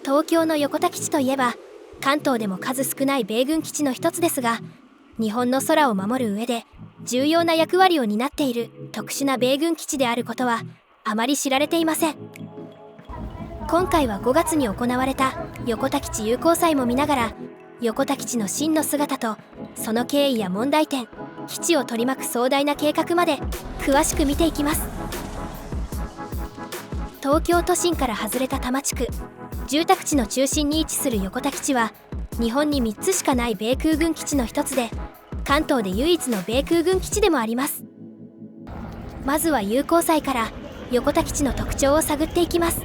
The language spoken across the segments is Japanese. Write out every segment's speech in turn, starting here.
東京の横田基地といえば関東でも数少ない米軍基地の一つですが、日本の空を守る上で重要な役割を担っている特殊な米軍基地であることはあまり知られていません。今回は5月に行われた横田基地友好祭も見ながら、横田基地の真の姿とその経緯や問題点、基地を取り巻く壮大な計画まで詳しく見ていきます。東京都心から外れた多摩地区、住宅地の中心に位置する横田基地は日本に3つしかない米空軍基地の一つで、関東で唯一の米空軍基地でもあります。まずは友好祭から横田基地の特徴を探っていきます。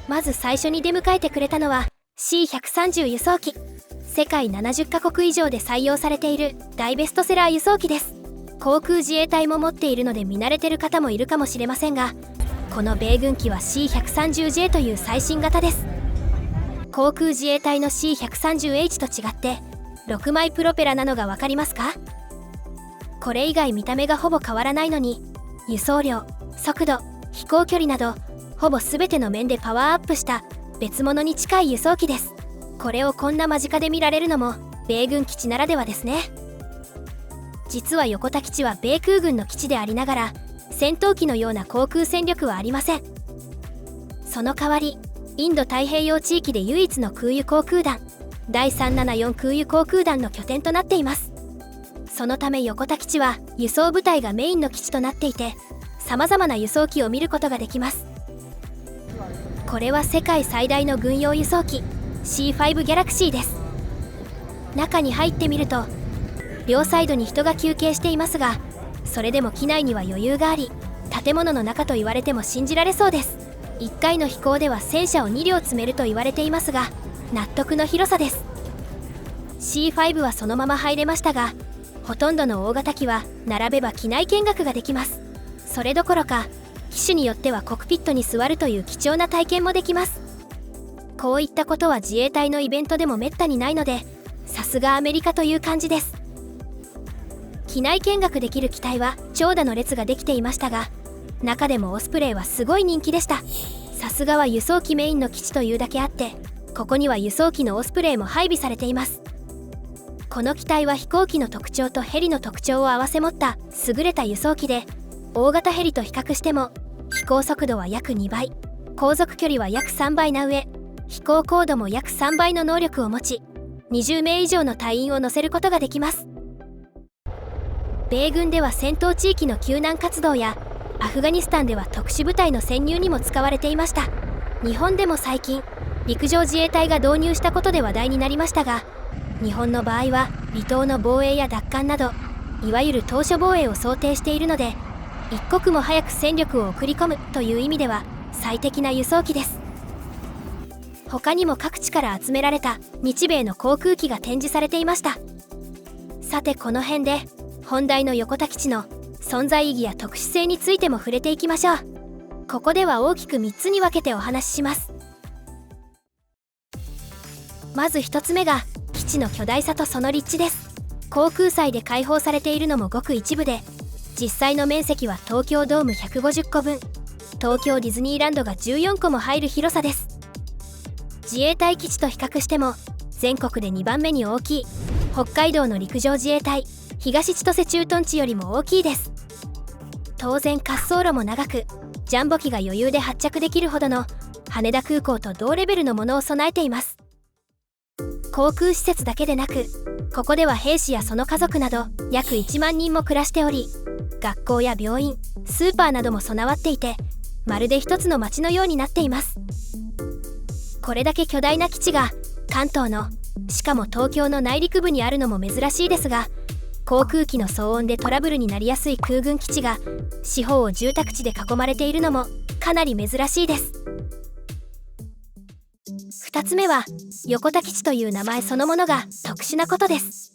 まず最初に出迎えてくれたのは C130 輸送機。世界70カ国以上で採用されている大ベストセラー輸送機です。航空自衛隊も持っているので見慣れてる方もいるかもしれませんが、この米軍機は C130J という最新型です。航空自衛隊の C130H と違って6枚プロペラなのが分かりますか？これ以外見た目がほぼ変わらないのに、輸送量、速度、飛行距離などほぼ全ての面でパワーアップした別物に近い輸送機です。これをこんな間近で見られるのも米軍基地ならではですね。実は横田基地は米空軍の基地でありながら戦闘機のような航空戦力はありません。その代わりインド太平洋地域で唯一の空輸航空団、第374空輸航空団の拠点となっています。そのため横田基地は輸送部隊がメインの基地となっていて、さまざまな輸送機を見ることができます。これは世界最大の軍用輸送機 C5 ギャラクシーです。中に入ってみると両サイドに人が休憩していますが、それでも機内には余裕があり、建物の中と言われても信じられそうです。1回の飛行では戦車を2両積めると言われていますが、納得の広さです。 C5 はそのまま入れましたが、ほとんどの大型機は並べば機内見学ができます。それどころか機種によってはコックピットに座るという貴重な体験もできます。こういったことは自衛隊のイベントでもめったにないので、さすがアメリカという感じです。機内見学できる機体は長蛇の列ができていましたが、中でもオスプレイはすごい人気でした。さすがは輸送機メインの基地というだけあって、ここには輸送機のオスプレイも配備されています。この機体は飛行機の特徴とヘリの特徴を併せ持った優れた輸送機で、大型ヘリと比較しても飛行速度は約2倍、航続距離は約3倍な上、飛行高度も約3倍の能力を持ち、20名以上の隊員を乗せることができます。米軍では戦闘地域の救難活動やアフガニスタンでは特殊部隊の潜入にも使われていました。日本でも最近陸上自衛隊が導入したことで話題になりましたが、日本の場合は離島の防衛や奪還など、いわゆる島嶼防衛を想定しているので、一刻も早く戦力を送り込むという意味では最適な輸送機です。他にも各地から集められた日米の航空機が展示されていました。さてこの辺で本題の横田基地の存在意義や特殊性についても触れていきましょう。ここでは大きく3つに分けてお話しします。まず1つ目が基地の巨大さとその立地です。航空祭で開放されているのもごく一部で、実際の面積は東京ドーム150個分、東京ディズニーランドが14個も入る広さです。自衛隊基地と比較しても全国で2番目に大きい北海道の陸上自衛隊東千歳駐屯地よりも大きいです。当然滑走路も長く、ジャンボ機が余裕で発着できるほどの羽田空港と同レベルのものを備えています。航空施設だけでなく、ここでは兵士やその家族など約1万人も暮らしており、学校や病院、スーパーなども備わっていて、まるで一つの街のようになっています。これだけ巨大な基地が関東の、しかも東京の内陸部にあるのも珍しいですが、航空機の騒音でトラブルになりやすい空軍基地が四方を住宅地で囲まれているのもかなり珍しいです。2つ目は横田基地という名前そのものが特殊なことです。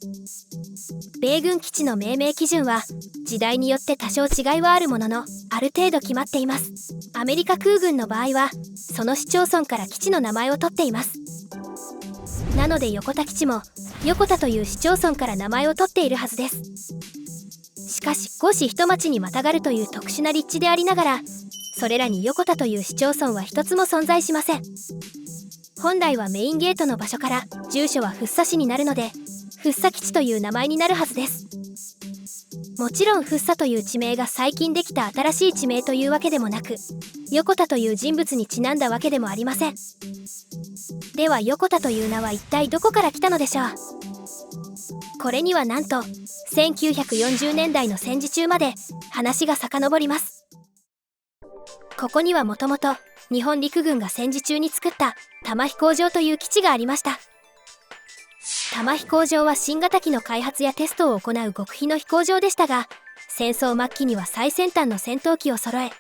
米軍基地の命名基準は時代によって多少違いはあるものの、ある程度決まっています。アメリカ空軍の場合はその市町村から基地の名前を取っています。なので横田基地も横田という市町村から名前を取っているはずです。しかし5市1町にまたがるという特殊な立地でありながら、それらに横田という市町村は一つも存在しません。本来はメインゲートの場所から住所は福生市になるので、福生基地という名前になるはずです。もちろん福生という地名が最近できた新しい地名というわけでもなく、横田という人物にちなんだわけでもありません。では横田という名は一体どこから来たのでしょう。これにはなんと1940年代の戦時中まで話が遡ります。ここにはもともと日本陸軍が戦時中に作った多摩飛行場という基地がありました。多摩飛行場は新型機の開発やテストを行う極秘の飛行場でしたが、戦争末期には最先端の戦闘機を揃え、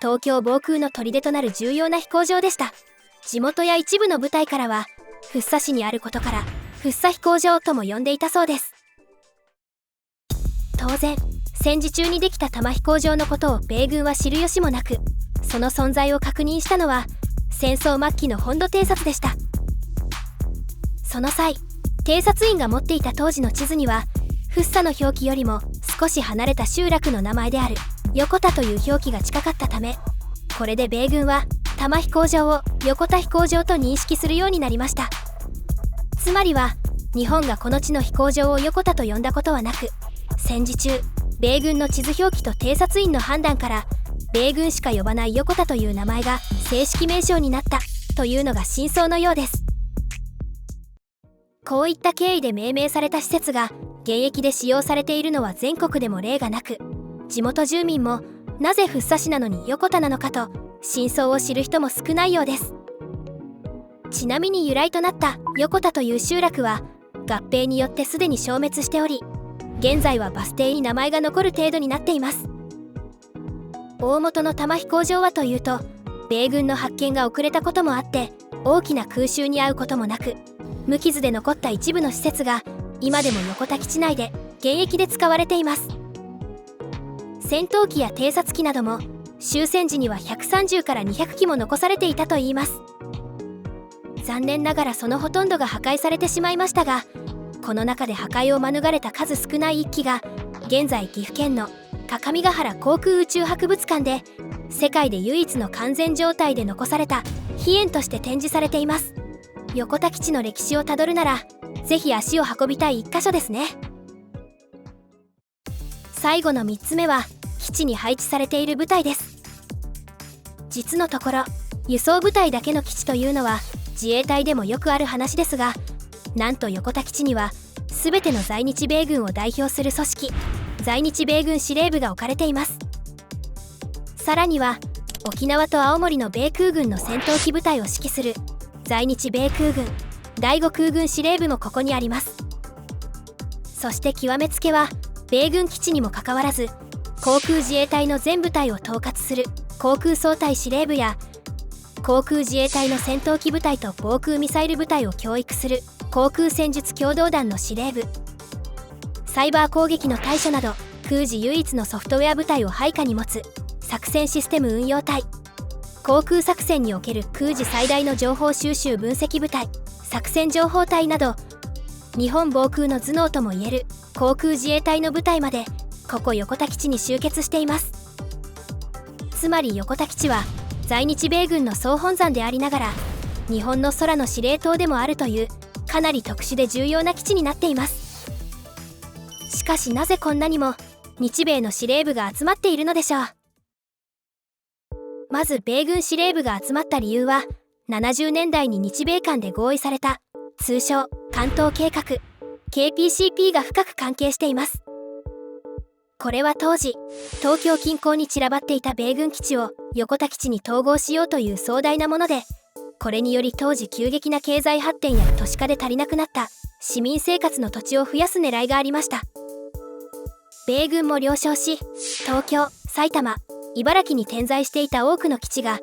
東京防空の砦となる重要な飛行場でした。地元や一部の部隊からは福生市にあることから福生飛行場とも呼んでいたそうです。当然戦時中にできた多摩飛行場のことを米軍は知る由もなく、その存在を確認したのは戦争末期の本土偵察でした。その際、偵察員が持っていた当時の地図には福生の表記よりも少し離れた集落の名前である横田という表記が近かったため、これで米軍は多摩飛行場を横田飛行場と認識するようになりました。つまりは日本がこの地の飛行場を横田と呼んだことはなく、戦時中米軍の地図表記と偵察員の判断から米軍しか呼ばない横田という名前が正式名称になったというのが真相のようです。こういった経緯で命名された施設が現役で使用されているのは全国でも例がなく、地元住民もなぜ福生市なのに横田なのかと真相を知る人も少ないようです。ちなみに由来となった横田という集落は合併によってすでに消滅しており、現在はバス停に名前が残る程度になっています。大元の多摩飛行場はというと、米軍の発見が遅れたこともあって大きな空襲に遭うこともなく、無傷で残った一部の施設が今でも横田基地内で現役で使われています。戦闘機や偵察機なども終戦時には130から200機も残されていたといいます。残念ながらそのほとんどが破壊されてしまいましたが、この中で破壊を免れた数少ない1機が現在岐阜県の各務原航空宇宙博物館で世界で唯一の完全状態で残された飛燕として展示されています。横田基地の歴史をたどるならぜひ足を運びたい1カ所ですね。最後の3つ目は基地に配置されている部隊です。実のところ輸送部隊だけの基地というのは自衛隊でもよくある話ですが、なんと横田基地には全ての在日米軍を代表する組織、在日米軍司令部が置かれています。さらには沖縄と青森の米空軍の戦闘機部隊を指揮する在日米空軍第5空軍司令部もここにあります。そして極めつけは米軍基地にもかかわらず航空自衛隊の全部隊を統括する航空総隊司令部や、航空自衛隊の戦闘機部隊と防空ミサイル部隊を教育する航空戦術共同団の司令部、サイバー攻撃の対処など空自唯一のソフトウェア部隊を配下に持つ作戦システム運用隊、航空作戦における空自最大の情報収集分析部隊、作戦情報隊など日本防空の頭脳ともいえる航空自衛隊の部隊までここ横田基地に集結しています。つまり横田基地は在日米軍の総本山でありながら日本の空の司令塔でもあるというかなり特殊で重要な基地になっています。しかしなぜこんなにも日米の司令部が集まっているのでしょう。まず米軍司令部が集まった理由は70年代に日米間で合意された通称関東計画 KPCP が深く関係しています。これは当時東京近郊に散らばっていた米軍基地を横田基地に統合しようという壮大なもので、これにより当時急激な経済発展や都市化で足りなくなった市民生活の土地を増やす狙いがありました。米軍も了承し、東京、埼玉、茨城に点在していた多くの基地が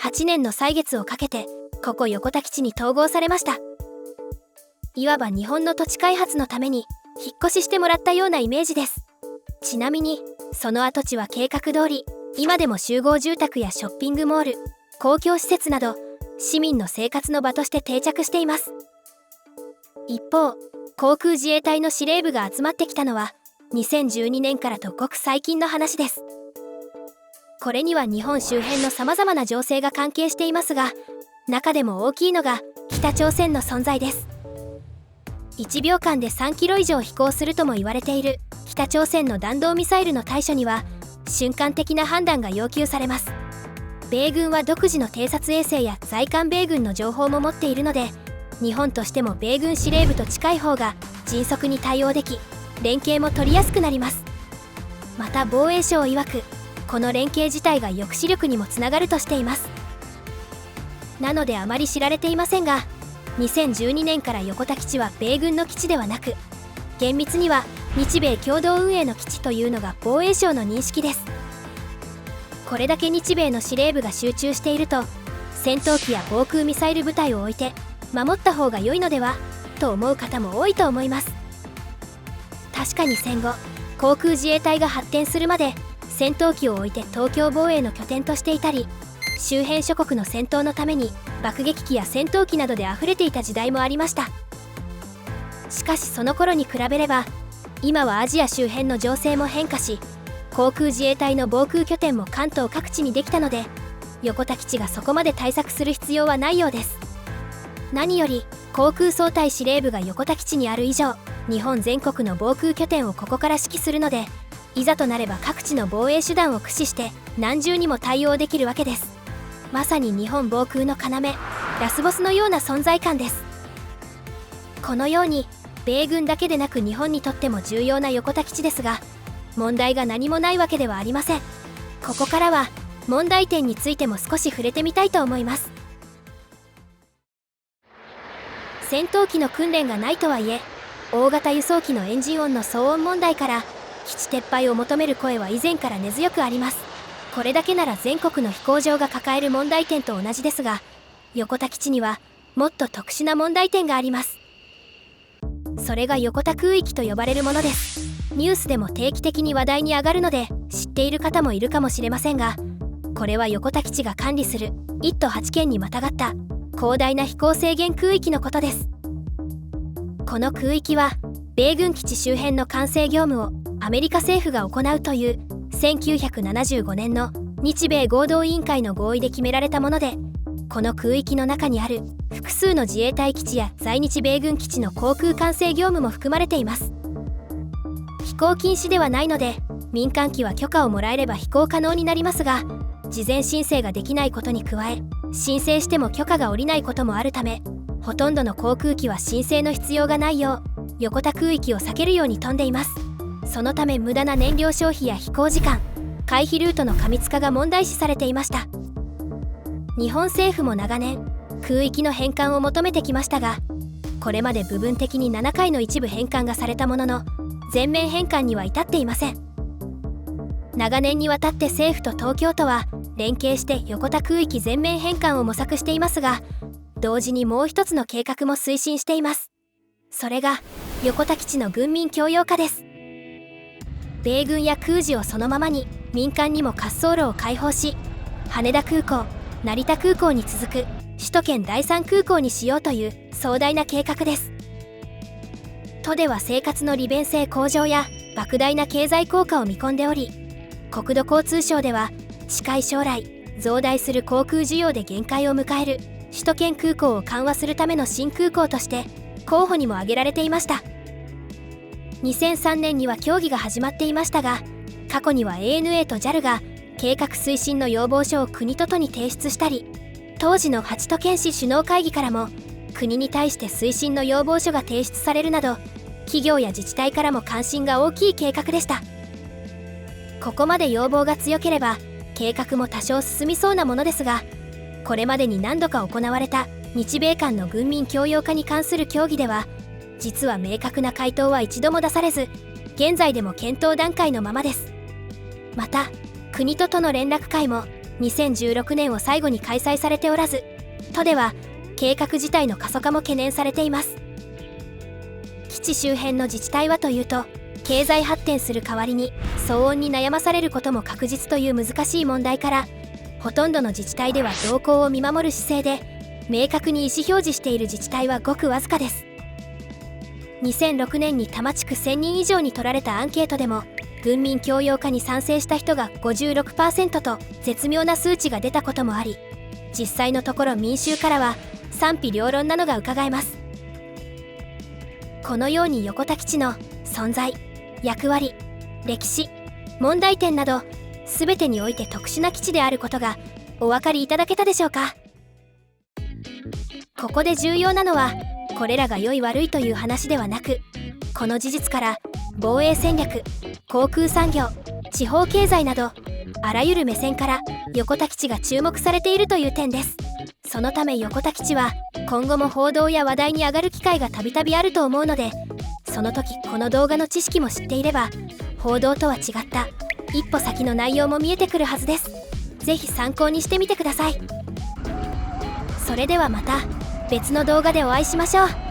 8年の歳月をかけてここ横田基地に統合されました。いわば日本の土地開発のために引っ越ししてもらったようなイメージです。ちなみにその跡地は計画通り今でも集合住宅やショッピングモール、公共施設など市民の生活の場として定着しています。一方、航空自衛隊の司令部が集まってきたのは2012年からとごく最近の話です。これには日本周辺のさまざまな情勢が関係していますが、中でも大きいのが北朝鮮の存在です。1秒間で3キロ以上飛行するとも言われている北朝鮮の弾道ミサイルの対処には瞬間的な判断が要求されます。米軍は独自の偵察衛星や在韓米軍の情報も持っているので、日本としても米軍司令部と近い方が迅速に対応でき、連携も取りやすくなります。また防衛省曰く、この連携自体が抑止力にもつながるとしています。なのであまり知られていませんが、2012年から横田基地は米軍の基地ではなく、厳密には日米共同運営の基地というのが防衛省の認識です。これだけ日米の司令部が集中していると、戦闘機や防空ミサイル部隊を置いて守った方が良いのではと思う方も多いと思います。確かに戦後、航空自衛隊が発展するまで戦闘機を置いて東京防衛の拠点としていたり、周辺諸国の戦闘のために爆撃機や戦闘機などで溢れていた時代もありました。しかしその頃に比べれば、今はアジア周辺の情勢も変化し、航空自衛隊の防空拠点も関東各地にできたので、横田基地がそこまで対策する必要はないようです。何より航空総隊司令部が横田基地にある以上、日本全国の防空拠点をここから指揮するので、いざとなれば各地の防衛手段を駆使して何重にも対応できるわけです。まさに日本防空の要、ラスボスのような存在感です。このように米軍だけでなく日本にとっても重要な横田基地ですが、問題が何もないわけではありません。ここからは問題点についても少し触れてみたいと思います。戦闘機の訓練がないとはいえ、大型輸送機のエンジン音の騒音問題から基地撤廃を求める声は以前から根強くあります。これだけなら全国の飛行場が抱える問題点と同じですが、横田基地にはもっと特殊な問題点があります。それが横田空域と呼ばれるものです。ニュースでも定期的に話題に上がるので知っている方もいるかもしれませんが、これは横田基地が管理する1都8県にまたがった広大な飛行制限空域のことです。この空域は米軍基地周辺の管制業務をアメリカ政府が行うという1975年の日米合同委員会の合意で決められたもので、この空域の中にある複数の自衛隊基地や在日米軍基地の航空管制業務も含まれています。飛行禁止ではないので、民間機は許可をもらえれば飛行可能になりますが、事前申請ができないことに加え、申請しても許可が下りないこともあるため、ほとんどの航空機は申請の必要がないよう横田空域を避けるように飛んでいます。そのため無駄な燃料消費や飛行時間、回避ルートの過密化が問題視されていました。日本政府も長年空域の返還を求めてきましたが、これまで部分的に7回の一部返還がされたものの、全面返還には至っていません。長年にわたって政府と東京都は連携して横田空域全面返還を模索していますが、同時にもう一つの計画も推進しています。それが横田基地の軍民共用化です。米軍や空自をそのままに民間にも滑走路を開放し、羽田空港、成田空港に続く首都圏第3空港にしようという壮大な計画です。都では生活の利便性向上や莫大な経済効果を見込んでおり、国土交通省では近い将来増大する航空需要で限界を迎える首都圏空港を緩和するための新空港として候補にも挙げられていました。2003年には協議が始まっていましたが、過去には ANA と JAL が計画推進の要望書を国と都に提出したり、当時の8都県市首脳会議からも国に対して推進の要望書が提出されるなど、企業や自治体からも関心が大きい計画でした。ここまで要望が強ければ計画も多少進みそうなものですが、これまでに何度か行われた日米間の軍民共用化に関する協議では、実は明確な回答は一度も出されず、現在でも検討段階のままです。また国と都の連絡会も2016年を最後に開催されておらず、都では計画自体の過疎化も懸念されています。基地周辺の自治体はというと、経済発展する代わりに騒音に悩まされることも確実という難しい問題から、ほとんどの自治体では動向を見守る姿勢で、明確に意思表示している自治体はごくわずかです。2006年に多摩地区1000人以上に取られたアンケートでも軍民共用化に賛成した人が 56% と絶妙な数値が出たこともあり、実際のところ民衆からは賛否両論なのが伺えます。このように横田基地の存在、役割、歴史、問題点など全てにおいて特殊な基地であることがお分かりいただけたでしょうか。ここで重要なのはこれらが良い悪いという話ではなく、この事実から防衛戦略、航空産業、地方経済などあらゆる目線から横田基地が注目されているという点です。そのため横田基地は今後も報道や話題に上がる機会がたびたびあると思うので、その時この動画の知識も知っていれば報道とは違った一歩先の内容も見えてくるはずです。ぜひ参考にしてみてください。それではまた別の動画でお会いしましょう。